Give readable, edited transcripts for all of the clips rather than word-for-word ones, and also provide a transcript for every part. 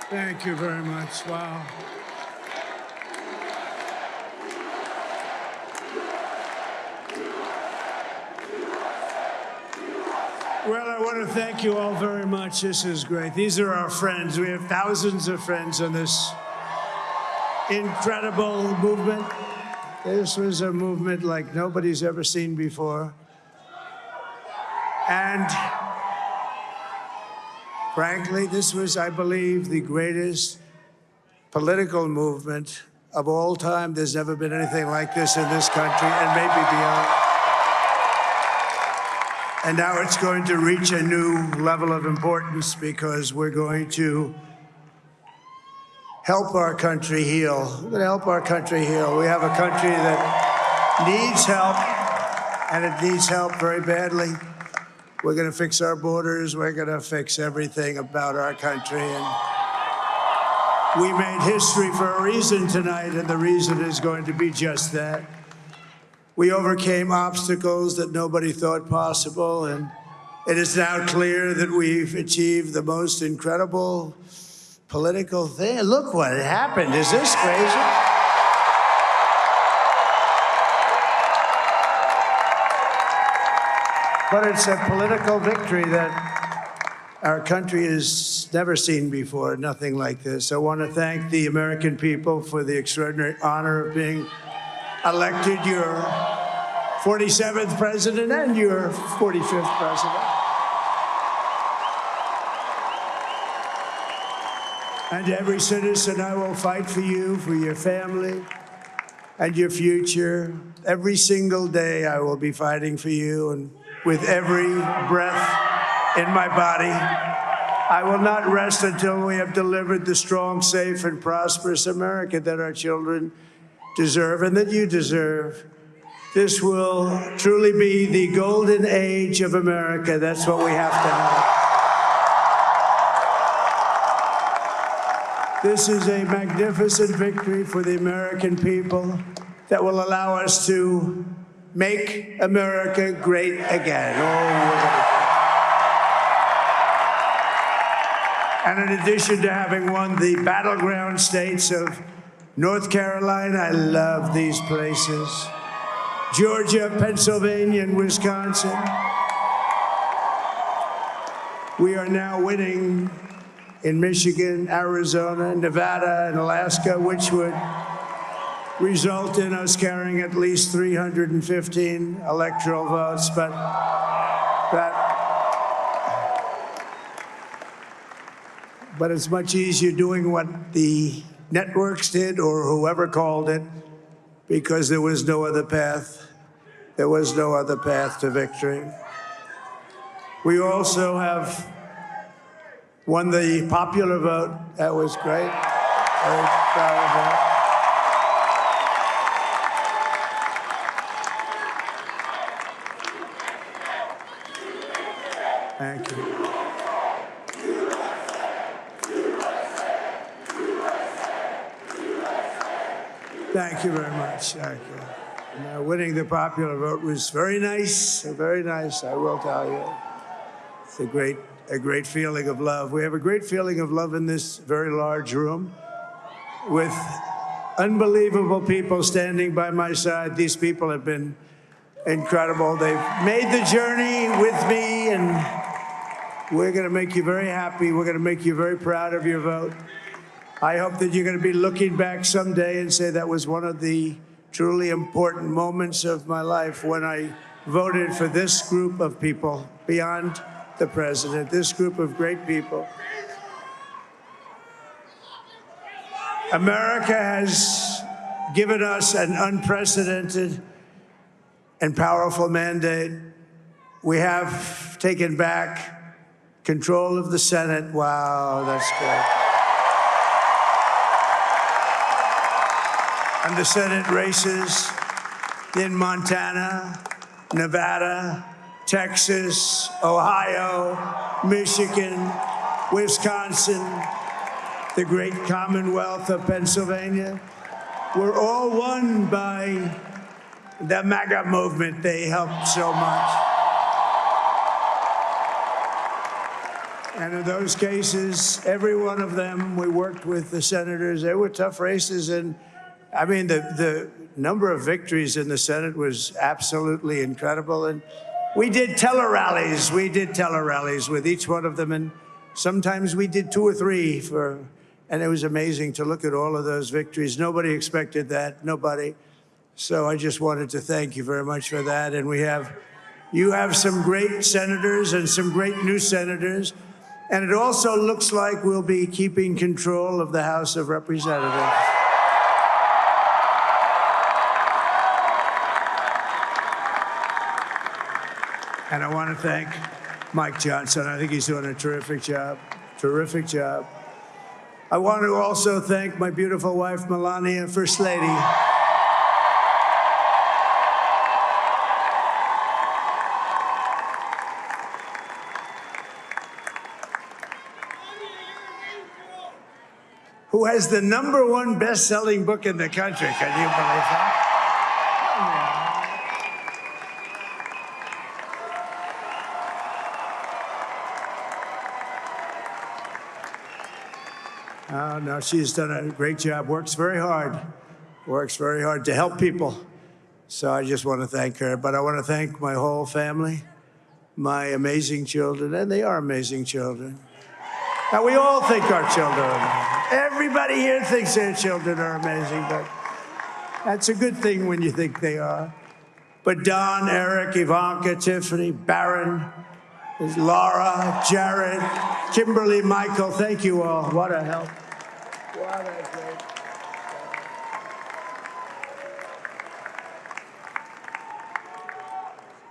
Thank you very much. Wow. Well, I want to thank you all very much. This is great. These are our friends. We have thousands of friends on this incredible movement. This was a movement like nobody's ever seen before. And frankly, this was, I believe, the greatest political movement of all time. There's never been anything like this in this country and maybe beyond. And now it's going to reach a new level of importance because we're going to help our country heal. We're going to help our country heal. We have a country that needs help, and it needs help very badly. We're going to fix our borders. We're going to fix everything about our country. And we made history for a reason tonight, and the reason is going to be just that. We overcame obstacles that nobody thought possible, and it is now clear that we've achieved the most incredible political thing. Look what happened. Is this crazy? But it's a political victory that our country has never seen before, nothing like this. I want to thank the American people for the extraordinary honor of being elected your 47th president and your 45th president. And every citizen, I will fight for you, for your family, and your future. Every single day, I will be fighting for you, and with every breath in my body, I will not rest until we have delivered the strong, safe, and prosperous America that our children deserve and that you deserve. This will truly be the golden age of America. That's what we have to have. This is a magnificent victory for the American people that will allow us to make America great again. And in addition to having won the battleground states of North Carolina, I love these places, Georgia, Pennsylvania, and Wisconsin, we are now winning in Michigan, Arizona, Nevada, and Alaska, which would result in us carrying at least 315 electoral votes. But it's much easier doing what the networks did or whoever called it, because there was no other path. There was no other path to victory. We also have won the popular vote. That was great. Very proud of that. Thank you. Thank you very much. Thank you. And, winning the popular vote was very nice, I will tell you. It's a great feeling of love. We have a great feeling of love in this very large room with unbelievable people standing by my side. These people have been incredible. They've made the journey with me, and we're going to make you very happy. We're going to make you very proud of your vote. I hope that you're going to be looking back someday and say that was one of the truly important moments of my life when I voted for this group of people beyond the president, this group of great people. America has given us an unprecedented and powerful mandate. We have taken back control of the Senate. Wow, that's good. And the Senate races in Montana, Nevada, Texas, Ohio, Michigan, Wisconsin, the great Commonwealth of Pennsylvania, were all won by the MAGA movement. They helped so much. And in those cases, every one of them, we worked with the senators. They were tough races. And I mean, the number of victories in the Senate was absolutely incredible. And we did tele-rallies. We did tele-rallies with each one of them. And sometimes we did 2 or 3 and it was amazing to look at all of those victories. Nobody expected that, nobody. So I just wanted to thank you very much for that. And you have some great senators and some great new senators. And it also looks like we'll be keeping control of the House of Representatives. And I want to thank Mike Johnson. I think he's doing a terrific job, terrific job. I want to also thank my beautiful wife, Melania, First Lady. Who has the #1 best-selling book in the country. Can you believe that? Oh, no, she's done a great job, works very hard to help people. So I just want to thank her. But I want to thank my whole family, my amazing children, and they are amazing children. Now, we all think our children are amazing. Everybody here thinks their children are amazing, but that's a good thing when you think they are. But Don, Eric, Ivanka, Tiffany, Barron, Laura, Jared, Kimberly, Michael, thank you all. What a help. What a great.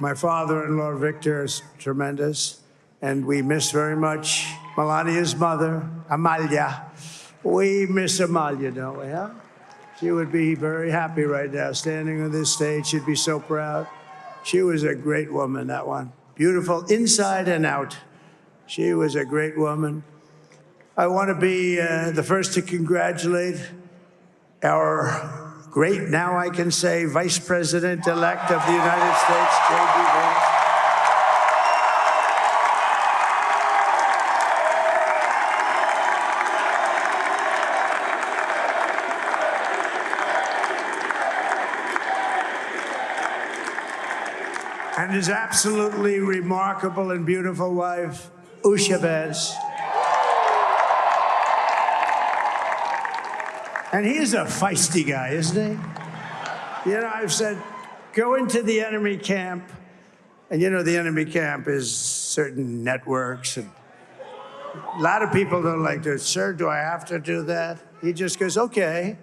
My father-in-law, Victor, is tremendous, and we miss very much Melania's mother, Amalia. We miss Amalia, don't we, huh? She would be very happy right now, standing on this stage. She'd be so proud. She was a great woman, that one. Beautiful inside and out. She was a great woman. I want to be the first to congratulate our great, now I can say, Vice President-elect of the United States, J.D. Vance. And his absolutely remarkable and beautiful wife, Usha Vance. And he's a feisty guy, isn't he? You know, I've said, go into the enemy camp. And you know, the enemy camp is certain networks. And a lot of people don't like to, sir, do I have to do that? He just goes, okay.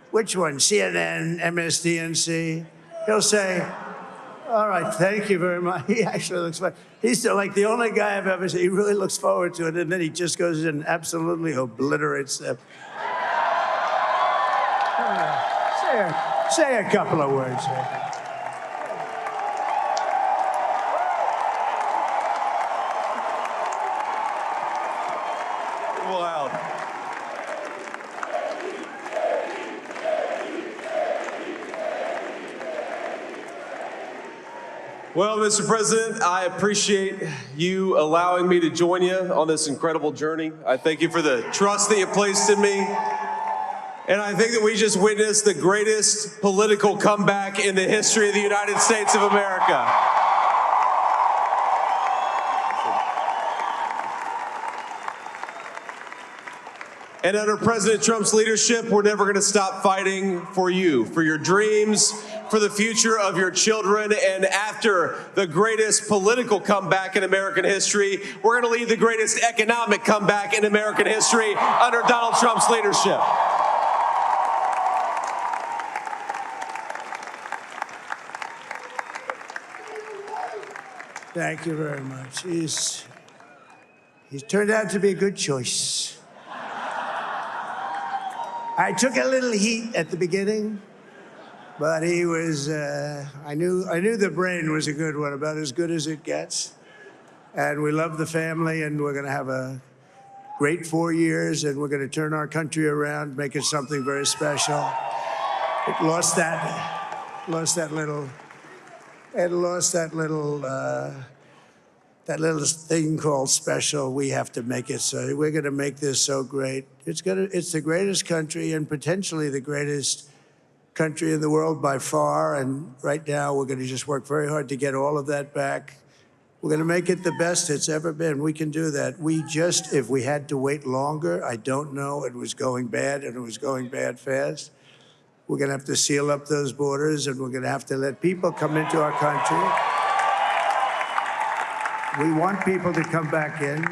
Which one? CNN, MSDNC? He'll say, all right, thank you very much. He actually looks fine. He's still like the only guy I've ever seen. He really looks forward to it, and then he just goes and absolutely obliterates them. Say a couple of words. Wow. Well, Mr. President, I appreciate you allowing me to join you on this incredible journey. I thank you for the trust that you placed in me. And I think that we just witnessed the greatest political comeback in the history of the United States of America. And under President Trump's leadership, we're never going to stop fighting for you, for your dreams, for the future of your children. And after the greatest political comeback in American history, we're going to lead the greatest economic comeback in American history under Donald Trump's leadership. Thank you very much. He's turned out to be a good choice. I took a little heat at the beginning, but he was, I knew the brain was a good one, about as good as it gets. And we love the family, and we're gonna have a great 4 years, and we're gonna turn our country around, make it something very special. It lost that that little thing called special, we have to make it so. We're going to make this so great. It's the greatest country and potentially the greatest country in the world by far. And right now, we're going to just work very hard to get all of that back. We're going to make it the best it's ever been. We can do that. If we had to wait longer, I don't know. It was going bad, and it was going bad fast. We're going to have to seal up those borders, and we're going to have to let people come into our country. We want people to come back in,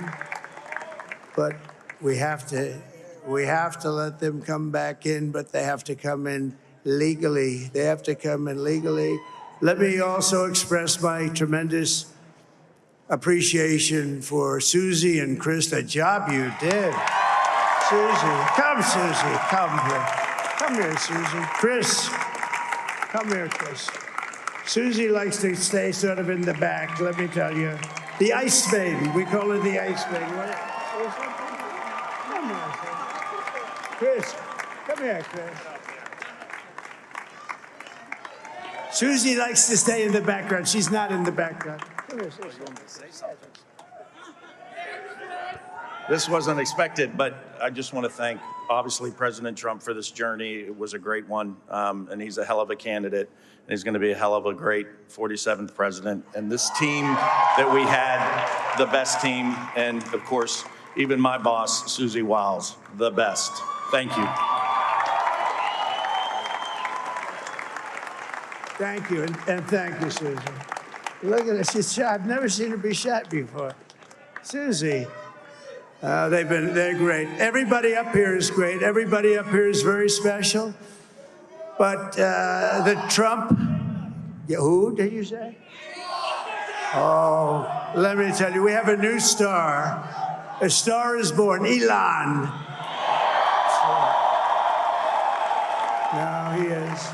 but we have to let them come back in, but they have to come in legally. They have to come in legally. Let me also express my tremendous appreciation for Susie and Chris, the job you did. Susie, come here. Come here, Susie. Chris, come here, Chris. Susie likes to stay sort of in the back, let me tell you. The Ice Maiden, we call her the Ice Maiden. Come here, Chris. Come here, Chris. Susie likes to stay in the background. She's not in the background. Come here, Susie. This wasn't expected, but I just want to thank, obviously, President Trump for this journey. It was a great one, and he's a hell of a candidate, and he's going to be a hell of a great 47th president. And this team that we had, the best team, and, of course, even my boss, Susie Wiles, the best. Thank you. Thank you, and thank you, Susie. Look at her, she's shot. I've never seen her be shot before. Susie, they're great. Everybody up here is great. Everybody up here is very special. But the Trump, who did you say? Oh, let me tell you, we have a new star. A star is born, Elon. Now he is.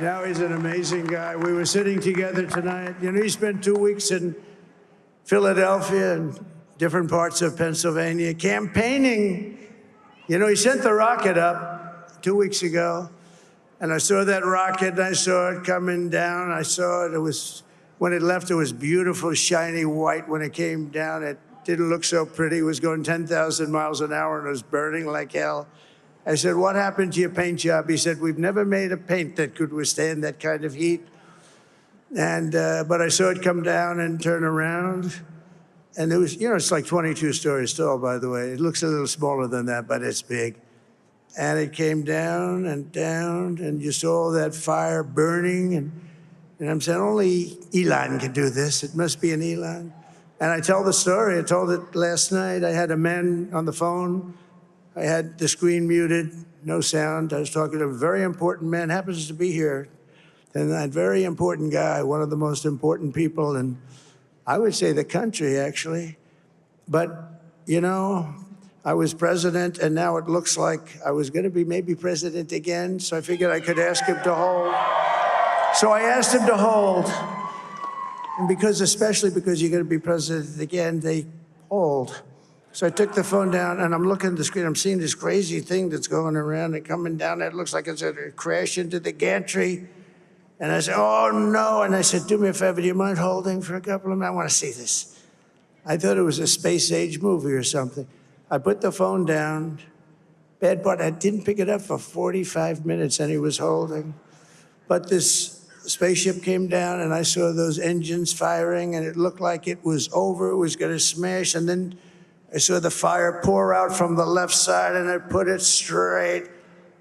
Now he's an amazing guy. We were sitting together tonight. You know, he spent 2 weeks in Philadelphia and different parts of Pennsylvania campaigning. You know, he sent the rocket up 2 weeks ago, and I saw that rocket, and I saw it coming down. I saw it. It was, when it left, it was beautiful, shiny white. When it came down, it didn't look so pretty. It was going 10,000 miles an hour, and it was burning like hell. I said, what happened to your paint job? He said, we've never made a paint that could withstand that kind of heat. And, but I saw it come down and turn around. And it was, you know, it's like 22 stories tall, by the way. It looks a little smaller than that, but it's big. And it came down, and you saw that fire burning. And I'm saying, only Elon can do this. It must be an Elon. And I tell the story. I told it last night. I had a man on the phone. I had the screen muted, no sound. I was talking to a very important man, happens to be here. And that very important guy, one of the most important people in, I would say, the country, actually. But, you know, I was president, and now it looks like I was going to be maybe president again, so I figured I could ask him to hold. So I asked him to hold. And especially because you're going to be president again, they hold. So I took the phone down, and I'm looking at the screen. I'm seeing this crazy thing that's going around and coming down. It looks like it's going to crash into the gantry. And I said, oh, no. And I said, do me a favor, do you mind holding for a couple of minutes? I want to see this. I thought it was a space-age movie or something. I put the phone down. Bad part, I didn't pick it up for 45 minutes, and he was holding. But this spaceship came down, and I saw those engines firing, and it looked like it was over. It was going to smash, and then I saw the fire pour out from the left side, and I put it straight,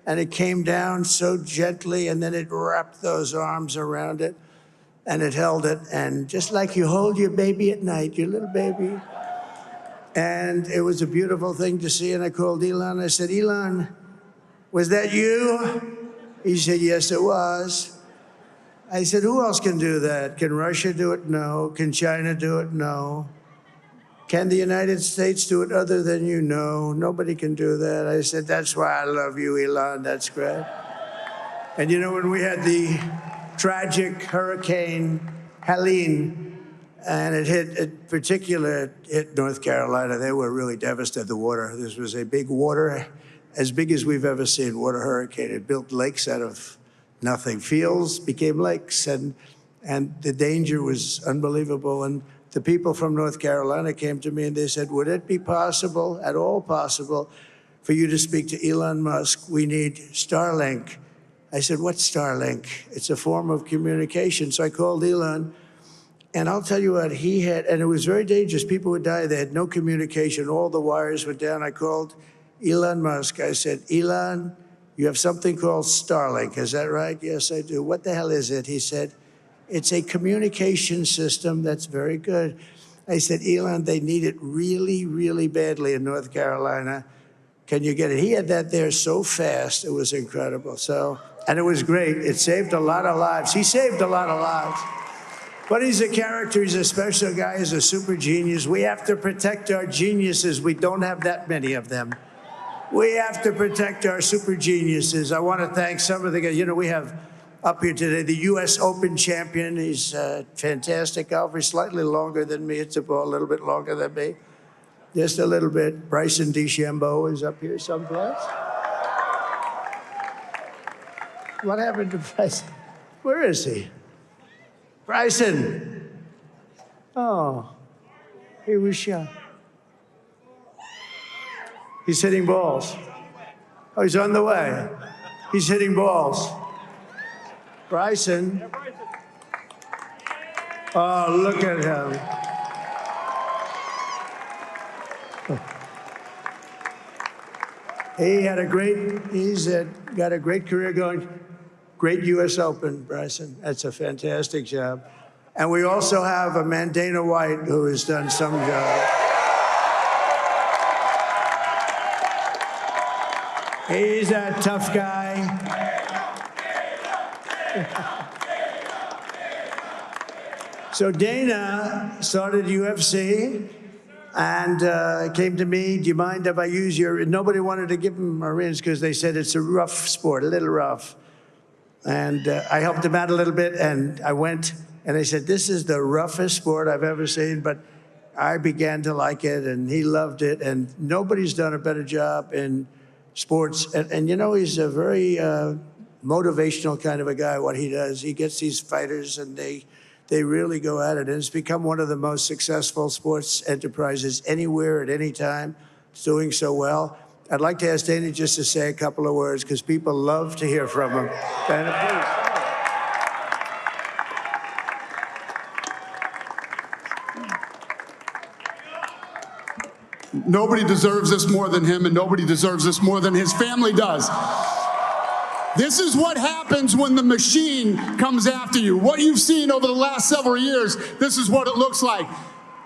and it came down so gently, and then it wrapped those arms around it, and it held it, and just like you hold your baby at night, your little baby. And it was a beautiful thing to see, and I called Elon. I said, Elon, was that you? He said, yes, it was. I said, who else can do that? Can Russia do it? No. Can China do it? No. Can the United States do it other than you? No, nobody can do that. I said, that's why I love you, Elon. That's great. And you know, when we had the tragic Hurricane Helene, and it hit North Carolina, they were really devastated, the water. This was a big water, as big as we've ever seen, water hurricane. It built lakes out of nothing. Fields became lakes, and the danger was unbelievable. And the people from North Carolina came to me and they said, would it be possible, at all possible, for you to speak to Elon Musk? We need Starlink. I said, what's Starlink? It's a form of communication. So I called Elon, and I'll tell you what, he had, and it was very dangerous. People would die. They had no communication. All the wires were down. I called Elon Musk. I said, Elon, you have something called Starlink. Is that right? Yes, I do. What the hell is it? He said, it's a communication system that's very good. I said, Elon, they need it really, really badly in North Carolina. Can you get it? He had that there so fast. It was incredible. So, and it was great. It saved a lot of lives. He saved a lot of lives. But he's a character. He's a special guy. He's a super genius. We have to protect our geniuses. We don't have that many of them. We have to protect our super geniuses. I want to thank some of the guys. You know, we have up here today the U.S. Open champion. He's a fantastic golfer. He's slightly longer than me. It's a little bit longer than me. Just a little bit. Bryson DeChambeau is up here someplace. What happened to Bryson? Where is he? Bryson. Oh, he was shot. He's hitting balls. Oh, he's on the way. He's hitting balls. Bryson. Oh, look at him. He's got a great career going. Great U.S. Open, Bryson. That's a fantastic job. And we also have a man, Dana White, who has done some job. He's a tough guy. So Dana started UFC and came to me, do you mind if I use your, nobody wanted to give him Marines because they said it's a rough sport, a little rough. And I helped him out a little bit, and I went, and I said, this is the roughest sport I've ever seen, but I began to like it, and he loved it, and nobody's done a better job in sports. And you know, he's a very motivational kind of a guy, what he does. He gets these fighters, and they really go at it, and it's become one of the most successful sports enterprises anywhere at any time. It's doing so well. I'd like to ask Dana just to say a couple of words because people love to hear from him. Dana, please. Nobody deserves this more than him, and nobody deserves this more than his family does. This is what happens when the machine comes after you. What you've seen over the last several years, this is what it looks like.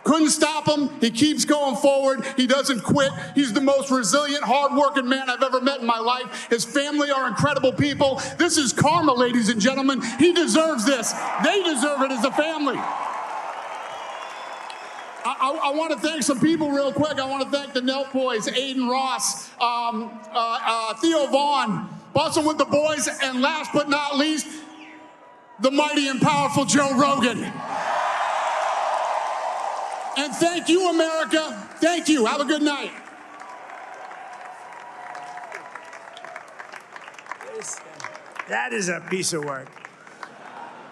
Couldn't stop him. He keeps going forward. He doesn't quit. He's the most resilient, hardworking man I've ever met in my life. His family are incredible people. This is karma, ladies and gentlemen. He deserves this. They deserve it as a family. I want to thank some people real quick. I want to thank the Nelk boys, Aiden Ross, Theo Vaughn, Bustin' with the Boys, and last but not least, the mighty and powerful Joe Rogan. And thank you, America. Thank you. Have a good night. that is a piece of work.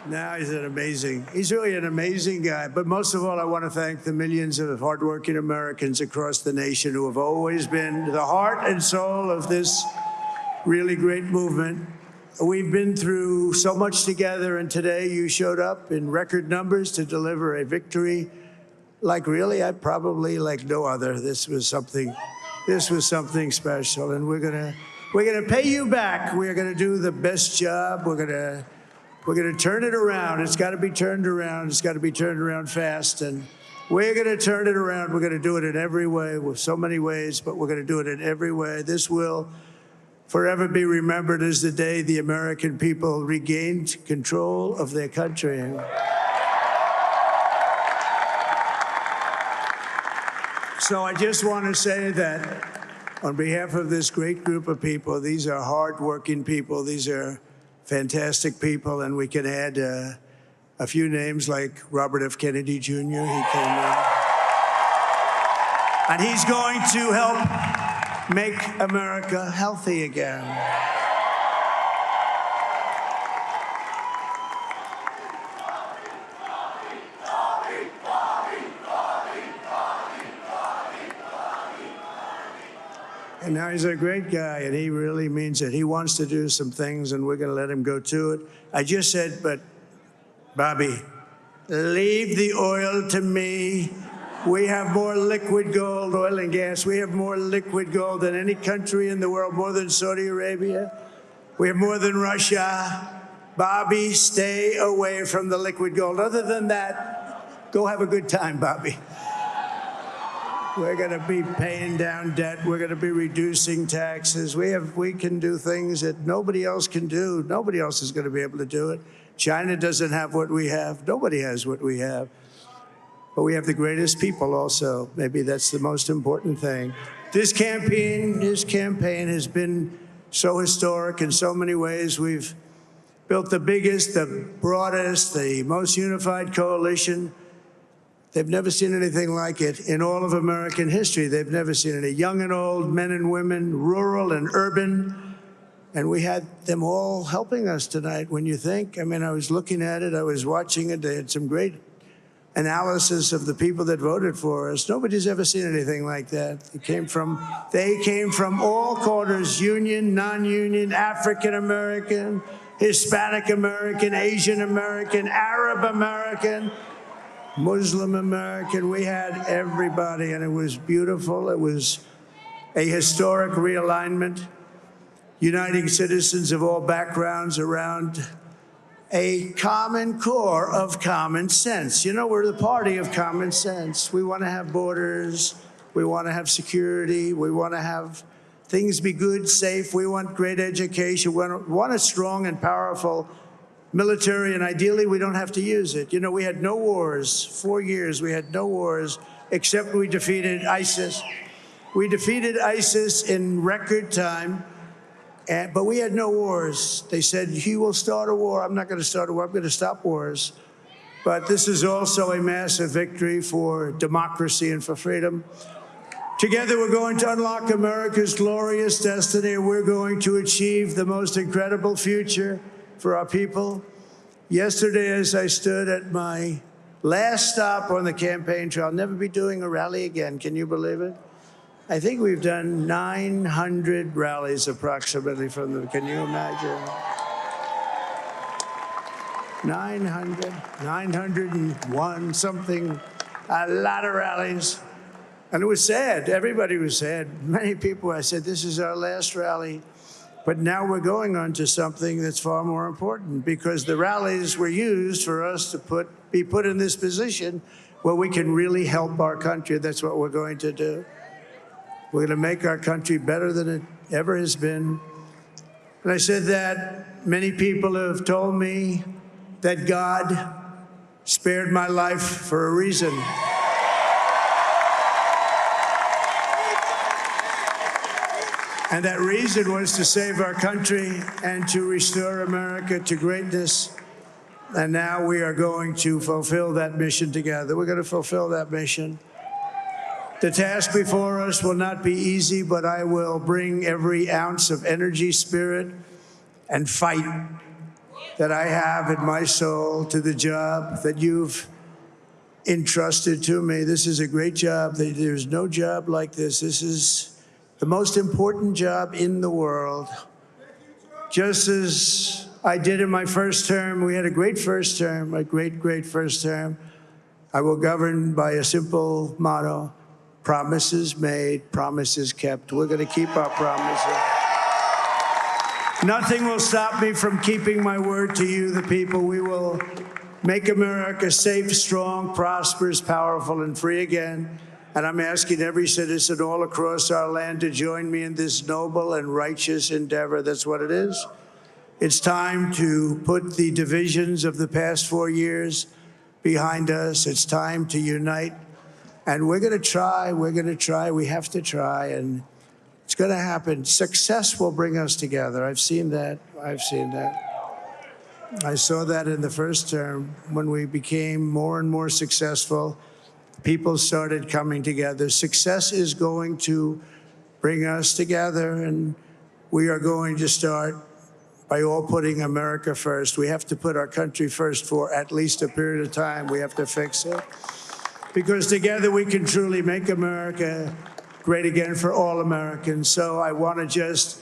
Now he's really an amazing guy. But most of all, I want to thank the millions of hardworking Americans across the nation who have always been the heart and soul of this really great movement. We've been through so much together, and today you showed up in record numbers to deliver a victory like probably like no other. This was something special, and we're gonna pay you back. We're gonna do the best job. We're gonna turn it around. It's got to be turned around. It's got to be turned around fast, and we're gonna turn it around. We're gonna do it in every way, with so many ways, but we're gonna do it in every way. This will forever be remembered as the day the American people regained control of their country. So I just want to say that on behalf of this great group of people, these are hardworking people, these are fantastic people, and we can add a few names like Robert F. Kennedy Jr. He came in. And he's going to help make America healthy again. And now he's a great guy, and he really means it. He wants to do some things, and we're going to let him go to it. I just said, but Bobby, leave the oil to me. We have more liquid gold, oil and gas. We have more liquid gold than any country in the world, more than Saudi Arabia. We have more than Russia. Bobby, stay away from the liquid gold. Other than that, go have a good time, Bobby. We're going to be paying down debt. We're going to be reducing taxes. We can do things that nobody else can do. Nobody else is going to be able to do it. China doesn't have what we have. Nobody has what we have. But we have the greatest people also. Maybe that's the most important thing. This campaign has been so historic in so many ways. We've built the biggest, the broadest, the most unified coalition. They've never seen anything like it in all of American history. They've never seen it. Young and old, men and women, rural and urban. And we had them all helping us tonight. When you think, I mean, I was looking at it, I was watching it. They had some great analysis of the people that voted for us. Nobody's ever seen anything like that. They came from all corners, union, non-union, African American, Hispanic American, Asian American, Arab American, Muslim American. We had everybody, and it was beautiful. It was a historic realignment, uniting citizens of all backgrounds around a common core of common sense. You know, we're the party of common sense. We want to have borders. We want to have security. We want to have things be good, safe. We want great education. We want a strong and powerful military, and ideally, we don't have to use it. You know, we had no wars. 4 years, we had no wars, except we defeated ISIS. We defeated ISIS in record time. But we had no wars. They said, he will start a war. I'm not going to start a war. I'm going to stop wars. But this is also a massive victory for democracy and for freedom. Together, we're going to unlock America's glorious destiny. We're going to achieve the most incredible future for our people. Yesterday, as I stood at my last stop on the campaign trail, I'll never be doing a rally again. Can you believe it? I think we've done 900 rallies approximately from them. Can you imagine? 901 something, a lot of rallies. And it was sad. Everybody was sad. Many people, I said, this is our last rally. But now we're going on to something that's far more important, because the rallies were used for us to be put in this position where we can really help our country. That's what we're going to do. We're going to make our country better than it ever has been. And I said that many people have told me that God spared my life for a reason. And that reason was to save our country and to restore America to greatness. And now we are going to fulfill that mission together. We're going to fulfill that mission. The task before us will not be easy, but I will bring every ounce of energy, spirit, and fight that I have in my soul to the job that you've entrusted to me. This is a great job. There's no job like this. This is the most important job in the world. Just as I did in my first term, we had a great first term, a great, great first term. I will govern by a simple motto: promises made, promises kept. We're going to keep our promises. Nothing will stop me from keeping my word to you, the people. We will make America safe, strong, prosperous, powerful, and free again. And I'm asking every citizen all across our land to join me in this noble and righteous endeavor. That's what it is. It's time to put the divisions of the past 4 years behind us. It's time to unite. And we're going to try, we have to try, and it's going to happen. Success will bring us together. I've seen that. I saw that in the first term. When we became more and more successful, people started coming together. Success is going to bring us together, and we are going to start by all putting America first. We have to put our country first for at least a period of time. We have to fix it. Because together we can truly make America great again for all Americans. So I want to just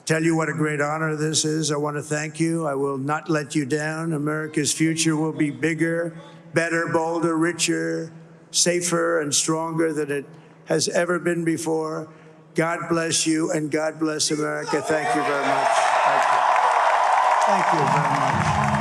tell you what a great honor this is. I want to thank you. I will not let you down. America's future will be bigger, better, bolder, richer, safer, and stronger than it has ever been before. God bless you, and God bless America. Thank you very much. Thank you. Thank you very much.